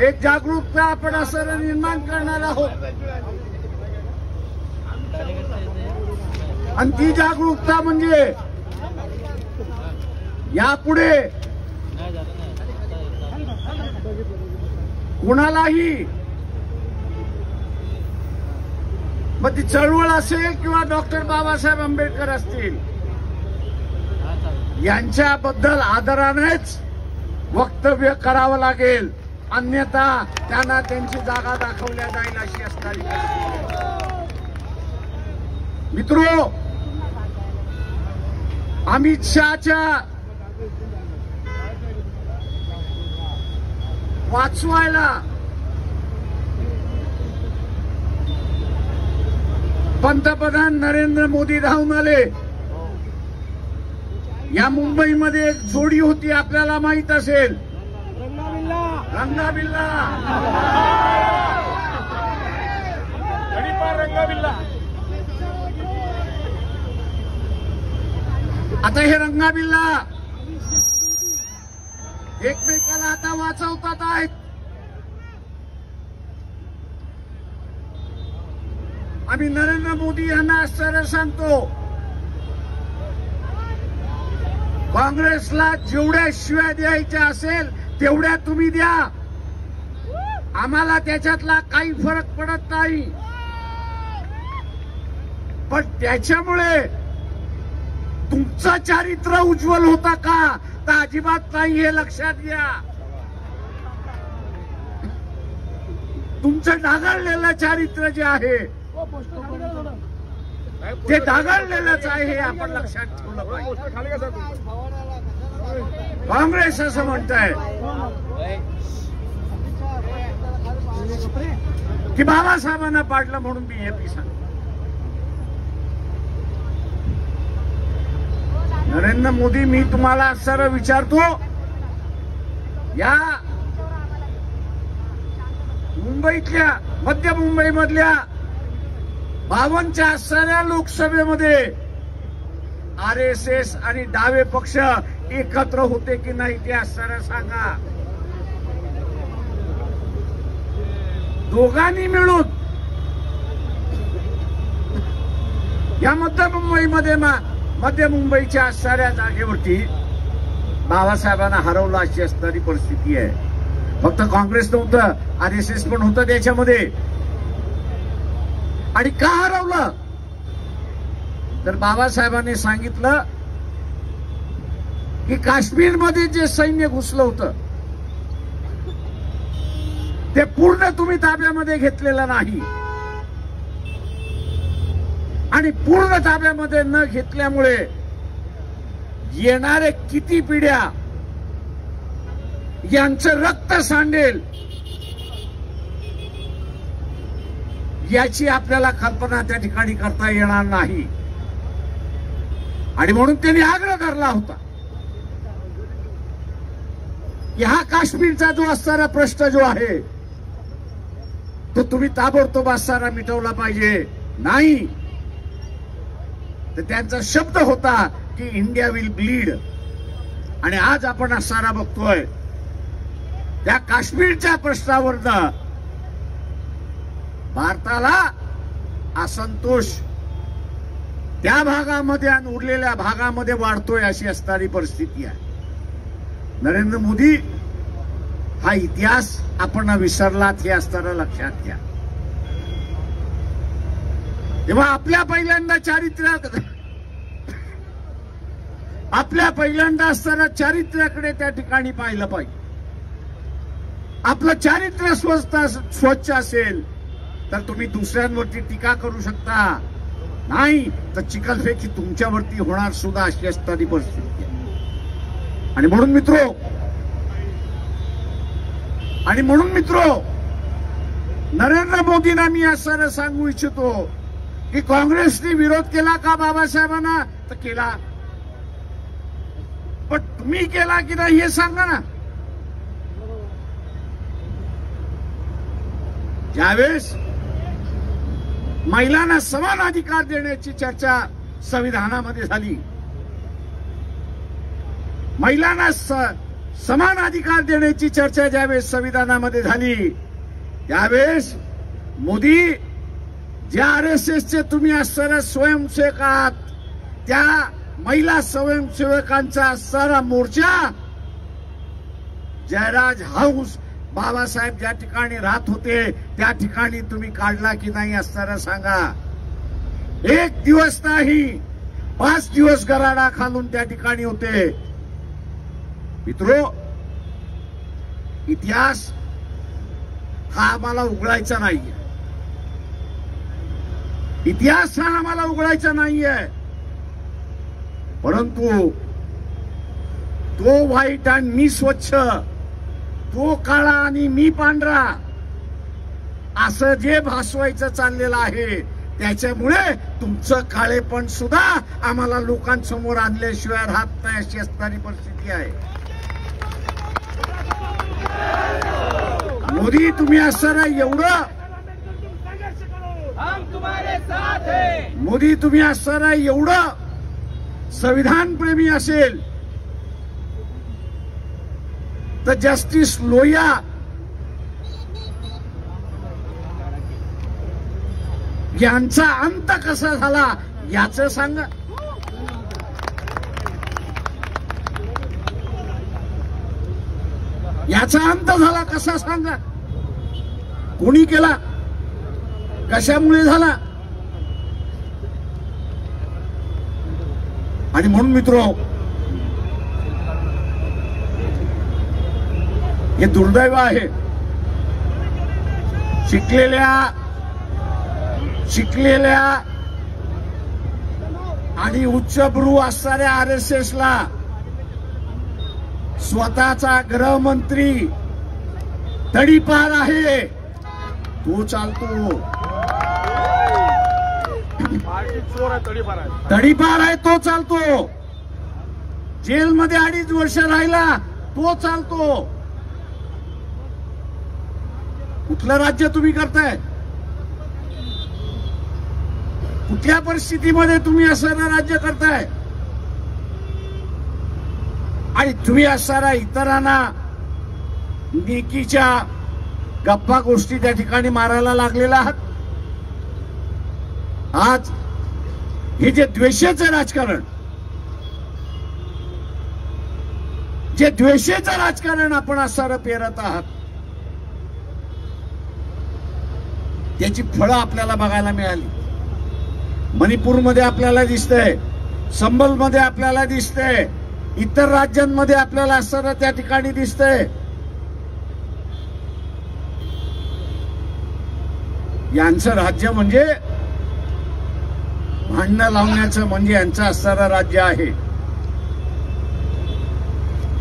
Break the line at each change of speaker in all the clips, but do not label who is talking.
एक जागरूकता आपण असं निर्माण करणार आहोत आणि ती जागरूकता म्हणजे यापुढे कुणालाही मग ती चळवळ असेल किंवा डॉक्टर बाबासाहेब आंबेडकर असतील यांच्याबद्दल आदरानेच वक्तव्य करावं लागेल, अन्यथा त्यांना त्यांची जागा दाखवल्या जाईल अशी असणारी मित्रो, अमित शहाच्या वाचवायला पंतप्रधान नरेंद्र मोदी धावून आले। या मुंबईमध्ये एक जोडी होती, आपल्याला माहित असेल, रंगाबिल्ला। आता हे रंगाबिल्ला एकमेकाला आता वाचवतात आहेत। आम्ही नरेंद्र मोदी यांना आश्चर्य सांगतो, काँग्रेसला जेवढ्या शिव्या द्यायच्या असेल तेवढ्या तुम्ही द्या, आम्हाला त्याच्यातला काही फरक पडत नाही, पण त्याच्यामुळे तुमचं चारित्र्य उज्ज्वल होता का? तर अजिबात नाही, हे लक्षात घ्या। तुमचं ढागाळलेलं चारित्र्य जे आहे ते ढागाळलेलंच आहे, हे आपण लक्षात ठेवलं पाहिजे। काँग्रेस असं म्हणताय की बाबासाहेबांना पाडलं म्हणून बीजेपी सांग। नरेंद्र मोदी, मी तुम्हाला सरळ विचारतो, या मुंबईतल्या, मध्य मुंबईमधल्या 52च्या असणाऱ्या लोकसभेमध्ये आरएसएस आणि डावे पक्ष एकत्र होते की नाही ते असणाऱ्या सांगा। दोघांनी मिळून या मध्य मुंबईच्या असणाऱ्या जागेवरती बाबासाहेबांना हरवलं अशी असणारी परिस्थिती आहे। फक्त काँग्रेस नव्हतं, आरएसएस पण होतं त्याच्यामध्ये। आणि का हरवलं तर बाबासाहेबांनी सांगितलं की काश्मीरमध्ये जे सैन्य घुसलं होतं ते पूर्ण तुम्ही ताब्यामध्ये घेतलेलं नाही, आणि पूर्ण ताब्यामध्ये न घेतल्यामुळे येणारे किती पिढ्या यांचं रक्त सांडेल याची आपल्याला कल्पना त्या ठिकाणी करता येणार नाही। आणि म्हणून त्यांनी आग्रह धरला होता की हा काश्मीरचा जो असणारा प्रश्न जो आहे तो तुम्ही ताबडतोब असताना मिटवला पाहिजे। नाही तर त्यांचा शब्द होता की इंडिया विल ब्लीड। आणि आज आपण असणारा बघतोय त्या काश्मीरच्या प्रश्नावरनं भारताला असंतोष त्या भागामध्ये आणि उरलेल्या भागामध्ये वाढतोय अशी असणारी परिस्थिती आहे। नरेंद्र मोदी हा इतिहास आपण विसरलात हे असताना लक्षात घ्या। तेव्हा आपल्या पहिल्यांदा असताना चारित्र्याकडे त्या ठिकाणी पाहिलं पाहिजे। आपलं चारित्र्य स्वच्छ असेल तर तुम्ही दुसऱ्यांवरती टीका करू शकता, नाही तर चिखलफेकी तुमच्यावरती होणार सुद्धा अशी असणारी परिस्थिती आहे। आणि म्हणून मित्रो नरेंद्र मोदींना मी असं सांगू इच्छितो की काँग्रेसने विरोध केला का बाबासाहेबांना? तर केला, पण तुम्ही केला की नाही हे सांगा ना। ज्यावेळेस महिलांना समान अधिकार देण्याची चर्चा संविधानामध्ये झाली, महिलांना समान अधिकार देण्याची चर्चा ज्यावेळेस संविधानामध्ये झाली त्यावेळेस मोदी ज्या आरएसएसचे तुम्ही असणारे स्वयंसेवक आहात त्या महिला स्वयंसेवकांचा असणारा मोर्चा जयराज हाऊस बाबासाहेब ज्या ठिकाणी राहत होते त्या ठिकाणी तुम्ही काढला की नाही असणारा सांगा. एक दिवस नाही 5 दिवस गराडा खालून त्या ठिकाणी होते. मित्रो, इतिहास हा आम्हाला उघडायचा नाहीये. इतिहास हा आम्हाला उघडायचा नाहीये. परंतु तो व्हाईट आणि मी स्वच्छ, तो काळा आणि मी पांढरा असं जे भासवायचं चाललेलं आहे त्याच्यामुळे तुमचं काळेपण सुद्धा आम्हाला लोकांसमोर आणल्याशिवाय राहत नाही अशी असणारी परिस्थिती आहे. मोदी तुम्ही असणारा एवढं मोदी तुम्ही असणारा एवढं संविधान प्रेमी असेल तर जस्टिस लोया यांचा अंत कसा झाला याचं सांगा. याचा अंत झाला कसा सांगा. कोणी केला, कशामुळे झाला. आणि म्हणून मित्रो, हे दुर्दैव आहे. शिकलेल्या आणि उच्चभ्रू असणाऱ्या आरएसएसला स्वतःचा गृहमंत्री तडीपार आहे. तो चालतो, तडीपार आहे, तो चालतो. जेलमध्ये 2.5 वर्ष राहिला, तो चालतो. कुठलं राज्य तुम्ही करताय? कुठल्या परिस्थितीमध्ये तुम्ही असणारं राज्य करताय? आणि तुम्ही असणारा इतरांना नेकीच्या गप्पा गोष्टी त्या ठिकाणी मारायला लागलेला आहात. आज हे जे द्वेषाचं राजकारण आपण असणारं पेरत आहात त्याची फळं आपल्याला बघायला मिळाली. मणिपूरमध्ये आपल्याला दिसतंय, संबलमध्ये आपल्याला दिसतंय, इतर राज्यांमध्ये आपल्याला असणारं त्या ठिकाणी दिसतंय. यांचं राज्य म्हणजे भांडणं लावण्याचं म्हणजे यांचं असणारं राज्य आहे.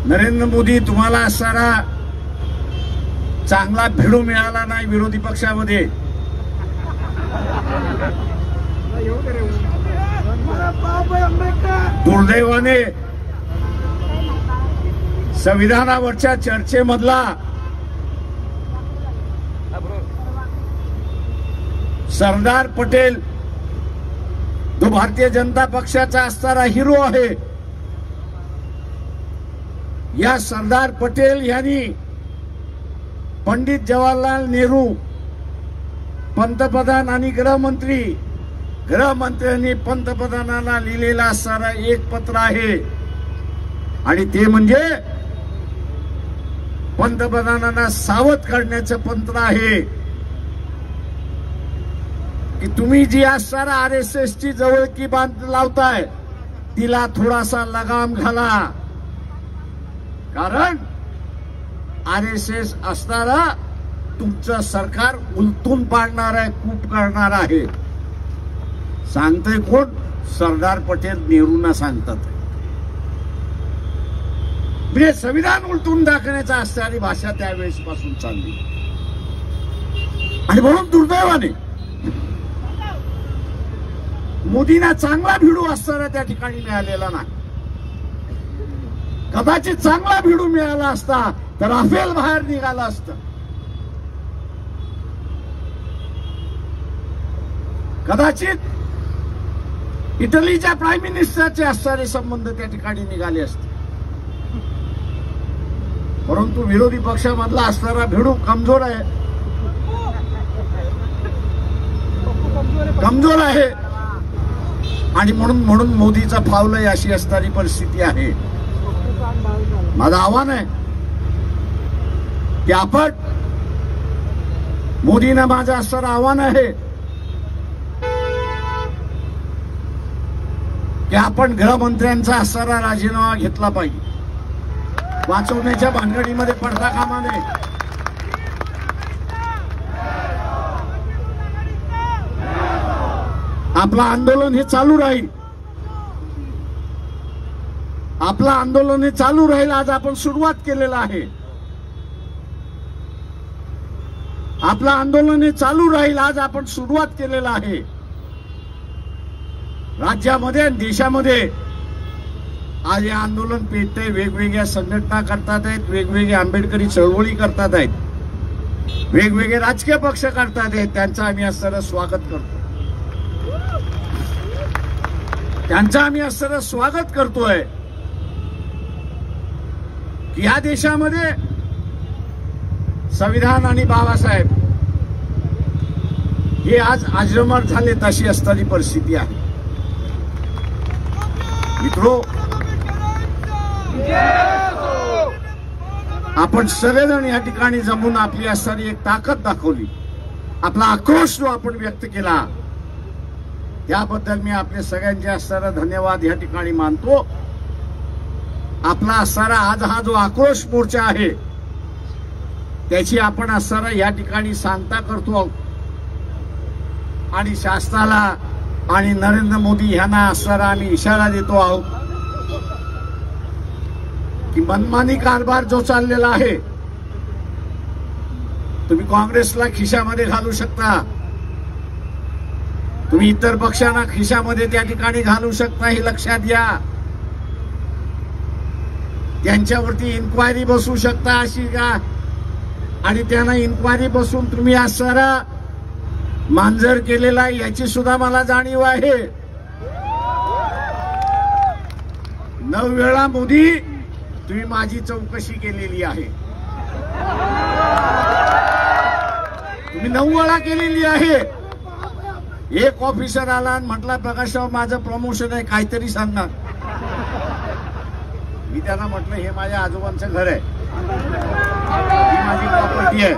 नरेंद्र मोदी, तुम्हाला असणारा चांगला भिडू मिळाला नाही विरोधी पक्षामध्ये. दुर्दैवाने संविधानावरच्या चर्चेमधला सरदार पटेल जो भारतीय जनता पक्षाचा असणारा हिरो आहे, या सरदार पटेल यांनी पंडित जवाहरलाल नेहरू पंतप्रधान आणि गृहमंत्र्यांनी पंतप्रधानांना लिहिलेला असणारा एक पत्र आहे. आणि ते म्हणजे पंतप्रधानांना सावध करण्याचं पत्र आहे की तुम्ही जी असणारा आरएसएसची जवळकी बांध लावताय तिला थोडासा लगाम घाला. कारण आरएसएस असणारा तुमचं सरकार उलटून पाडणार आहे, कूप करणार आहे. सांगतोय कोण? सरदार पटेल नेहरूंना सांगतात. म्हणजे संविधान उलटून दाखवण्याचा असणारी भाषा त्यावेळेस पासून चालली. आणि म्हणून दुर्दैवाने मोदींना चांगला भिडू असताना त्या ठिकाणी मिळालेला नाही. कदाचित चांगला भिडू मिळाला असता तर राफेल बाहेर निघाला असतं. कदाचित इटलीच्या प्राईम मिनिस्टरचे असणारे संबंध त्या ठिकाणी निघाले असते. परंतु विरोधी पक्षामधला असणारा भिडू कमजोर आहे, कमजोर आहे आणि म्हणून मोदीचा फावलंय अशी असणारी परिस्थिती आहे. माझं आव्हान आहे की आपण मोदींना माझं असणारं आव्हान आहे की आपण गृहमंत्र्यांचा असणारा राजीनामा घेतला पाहिजे. वाचवण्याच्या भानगडीमध्ये पडता कामा नये. आपलं आंदोलन हे चालू राहील, आपलं आंदोलन हे चालू राहील. आज आपण सुरुवात केलेलं आहे. आपलं आंदोलन हे चालू राहील. आज आपण सुरुवात केलेलं आहे. राज्यामध्ये आणि देशामध्ये आज हे आंदोलन पेटतंय. वेगवेगळ्या संघटना करतात आहेत, वेगवेगळ्या आंबेडकरी चळवळी करतात आहेत, वेगवेगळे राजकीय पक्ष करतात आहेत. त्यांचं आम्ही असणारं स्वागत करतो. त्यांचं आम्ही असणारं स्वागत करतोय की या देशामध्ये संविधान आणि बाबासाहेब हे आज अजरामर झाले तशी असणारी परिस्थिती आहे. मित्रो, आपण सगळेजण या ठिकाणी जमून आपली असणारी एक ताकद दाखवली, आपला आक्रोश जो आपण व्यक्त केला त्याबद्दल मी आपले सगळ्यांचे असणारा धन्यवाद या ठिकाणी मानतो. आपला असणारा आज हा जो आक्रोश मोर्चा आहे त्याची आपण असणारा या ठिकाणी सांगता करतो आणि शासनाला आणि नरेंद्र मोदी यांना असणारा आम्ही इशारा देतो आहोत की मनमानी कारभार जो चाललेला आहे, तुम्ही काँग्रेसला खिशामध्ये घालू शकता, तुम्ही इतर पक्षांना खिशामध्ये त्या ठिकाणी घालू शकता, हे लक्षात घ्या. त्यांच्यावरती इन्क्वायरी बसू शकता अशी का, आणि त्यांना इन्क्वायरी बसून तुम्ही असणारा मांजर केलेला याची सुद्धा मला जाणीव आहे. 9 वेळा मोदी तुम्ही माझी चौकशी केलेली आहे, तुम्ही 9 वेळा केलेली आहे. एक ऑफिसर आला आणि म्हटला प्रकाशराव माझं प्रमोशन आहे, काहीतरी सांगणार. मी त्यांना म्हटलं हे माझ्या आजोबांचं घर आहे, ही माझी प्रॉपर्टी आहे,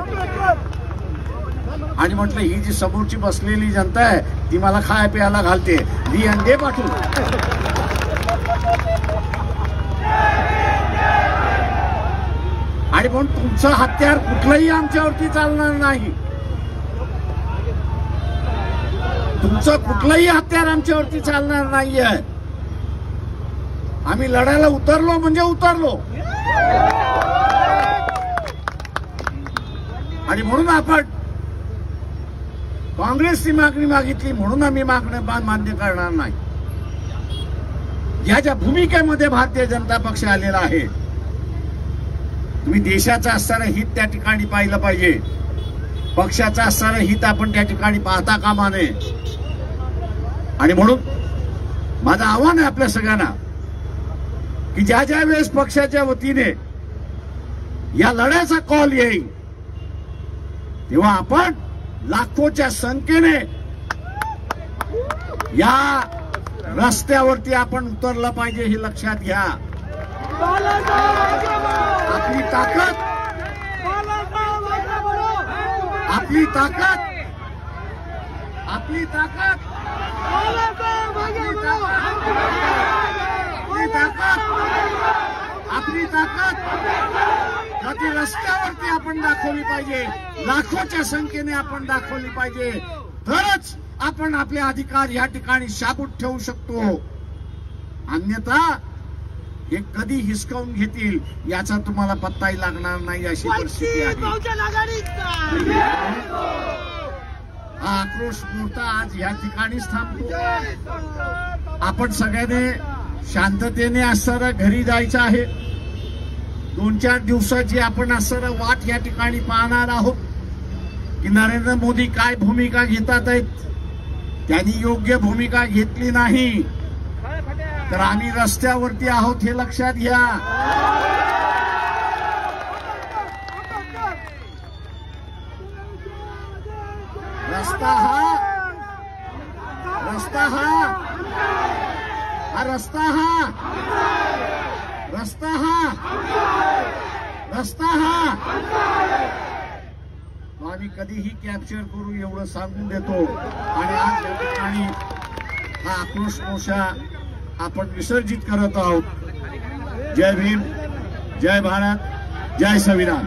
आणि म्हटलं ही जी समोरची बसलेली जनता आहे ती मला खाय प्यायला घालते, दी आणि दे पाठवून. आणि म्हणून तुमचं हत्यार कुठलंही आमच्यावरती चालणार नाही. तुमचं कुठलंही हत्यार आमच्यावरती चालणार नाहीये. आम्ही लढायला उतरलो म्हणजे उतरलो. आणि म्हणून आपण काँग्रेसची मागणी मागितली म्हणून आम्ही मागणं मान्य करणार नाही. या ज्या भूमिकेमध्ये भारतीय जनता पक्ष आलेला आहे, तुम्ही देशाचं असणारं हित त्या ठिकाणी पाहिलं पाहिजे, पक्षाचं असणारं हित आपण त्या ठिकाणी पाहता कामा नये. आणि म्हणून माझं आव्हान आहे आपल्या सगळ्यांना की ज्या ज्या वेळेस पक्षाच्या वतीने या लढ्याचा कॉल येईल तेव्हा आपण लाखोच्या संख्येने या रस्त्यावरती आपण उतरलं पाहिजे, हे लक्षात घ्या. आपली ताकद, आपली ताकद, आपली ताकद, आपली ताकद कधी रस्त्यावरती आपण दाखवली पाहिजे, लाखोच्या संख्येने आपण दाखवली पाहिजे. तरच आपण आपले अधिकार या ठिकाणी शाबूत ठेवू शकतो. अन्यथा हे कधी हिसकावून घेतील याचा तुम्हाला पत्ताही लागणार नाही, अशी परिस्थिती आहे. हा आक्रोश मोर्चा आज या ठिकाणीच थांबतो. आपण सगळ्यांनी शांततेने असणारा घरी जायचं आहे. 2-4 दिवसाची आपण असणारा वाट या ठिकाणी पाहणार आहोत की नरेंद्र मोदी काय भूमिका घेतात आहेत. त्यांनी योग्य भूमिका घेतली नाही तर आम्ही रस्त्यावरती आहोत, हे लक्षात घ्या. रस्ता हा रस्ता हा हा रस्ता हा रस्ता हा रस्ता हा तो आम्ही कधीही कॅप्चर करू एवढं सांगून देतो. आणि आज या ठिकाणी हा आक्रोश मोर्चा आपण विसर्जित करत आहोत. जय भीम, जय भारत, जय संविधान.